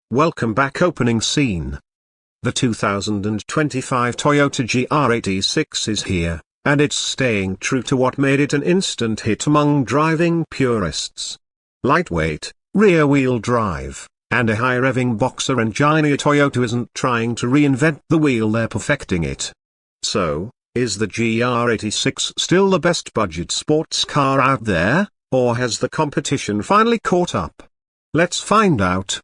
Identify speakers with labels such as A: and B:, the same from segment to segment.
A: Welcome back. Opening scene. The 2025 Toyota GR86 is here, and it's staying true to what made it an instant hit among driving purists. Lightweight, rear-wheel drive, and a high-revving boxer engine. Toyota isn't trying to reinvent the wheel, they're perfecting it. So, is the GR86 still the best budget sports car out there, or has the competition finally caught up? Let's find out.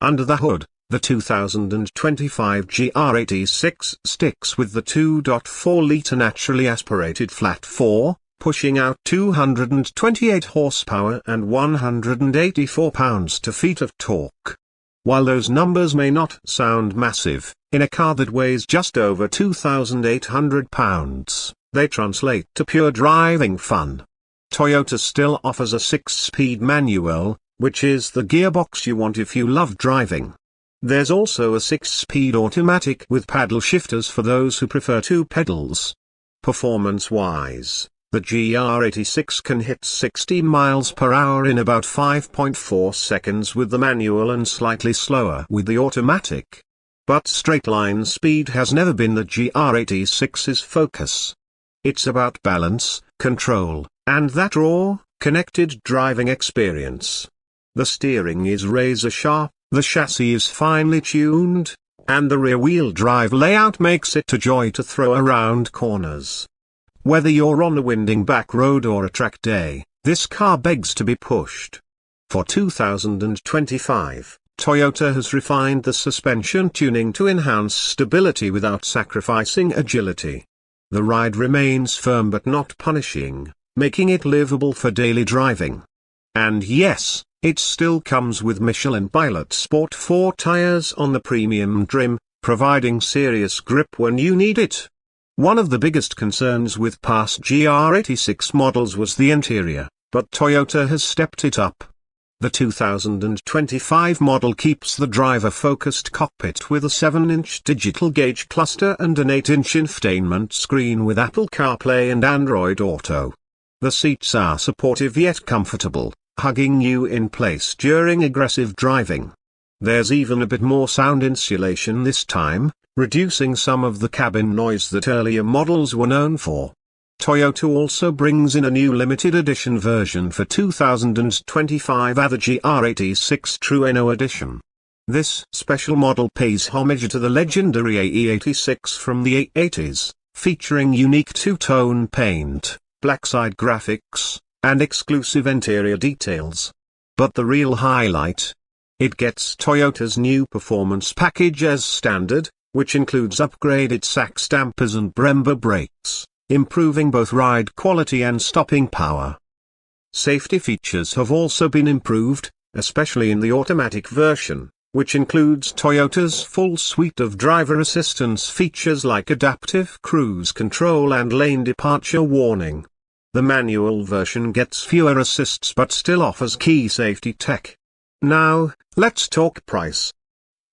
A: Under the hood, the 2025 GR86 sticks with the 2.4-litre naturally aspirated flat 4, pushing out 228 horsepower and 184 pounds-to-feet of torque. While those numbers may not sound massive, in a car that weighs just over 2,800 pounds, they translate to pure driving fun. Toyota still offers a 6-speed manual, which is the gearbox you want if you love driving. There's also a 6-speed automatic with paddle shifters for those who prefer 2 pedals. Performance-wise, the GR86 can hit 60 miles per hour in about 5.4 seconds with the manual and slightly slower with the automatic. But straight-line speed has never been the GR86's focus. It's about balance, control, and that raw, connected driving experience. The steering is razor-sharp, the chassis is finely tuned, and the rear-wheel drive layout makes it a joy to throw around corners. Whether you're on a winding back road or a track day, this car begs to be pushed. For 2025, Toyota has refined the suspension tuning to enhance stability without sacrificing agility. The ride remains firm but not punishing, making it livable for daily driving. And yes, it still comes with Michelin Pilot Sport 4 tires on the premium trim, providing serious grip when you need it. One of the biggest concerns with past GR86 models was the interior, but Toyota has stepped it up. The 2025 model keeps the driver-focused cockpit with a 7-inch digital gauge cluster and an 8-inch infotainment screen with Apple CarPlay and Android Auto. The seats are supportive yet comfortable, hugging you in place during aggressive driving. There's even a bit more sound insulation this time, reducing some of the cabin noise that earlier models were known for. Toyota also brings in a new limited edition version for 2025, the GR86 Trueno Edition. This special model pays homage to the legendary GR86 from the 80s, featuring unique two-tone paint, blackside graphics, and exclusive interior details. But the real highlight? It gets Toyota's new performance package as standard, which includes upgraded Sachs dampers and Brembo brakes, improving both ride quality and stopping power. Safety features have also been improved, especially in the automatic version, which includes Toyota's full suite of driver assistance features like adaptive cruise control and lane departure warning. The manual version gets fewer assists but still offers key safety tech. Now, let's talk price.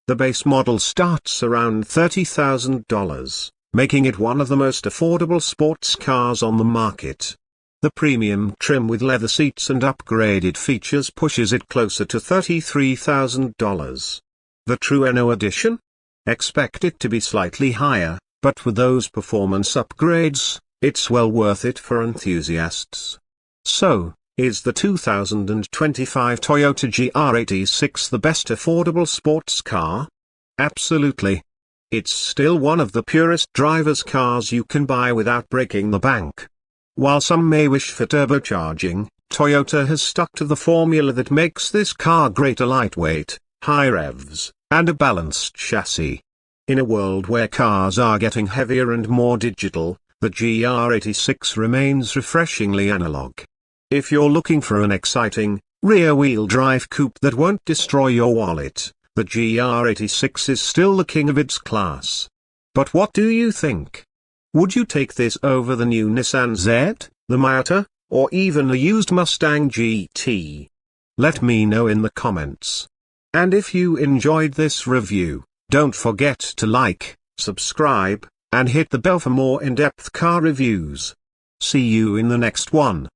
A: The base model starts around $30,000, making it one of the most affordable sports cars on the market. The premium trim with leather seats and upgraded features pushes it closer to $33,000. The Trueno Edition? Expect it to be slightly higher, but with those performance upgrades, it's well worth it for enthusiasts. So, is the 2025 Toyota GR86 the best affordable sports car? Absolutely. It's still one of the purest driver's cars you can buy without breaking the bank. While some may wish for turbocharging, Toyota has stuck to the formula that makes this car great: a lightweight, high revs, and a balanced chassis. In a world where cars are getting heavier and more digital, the GR86 remains refreshingly analog. If you're looking for an exciting, rear-wheel drive coupe that won't destroy your wallet, the GR86 is still the king of its class. But what do you think? Would you take this over the new Nissan Z, the Miata, or even a used Mustang GT? Let me know in the comments. And if you enjoyed this review, don't forget to like, subscribe, and hit the bell for more in-depth car reviews. See you in the next one.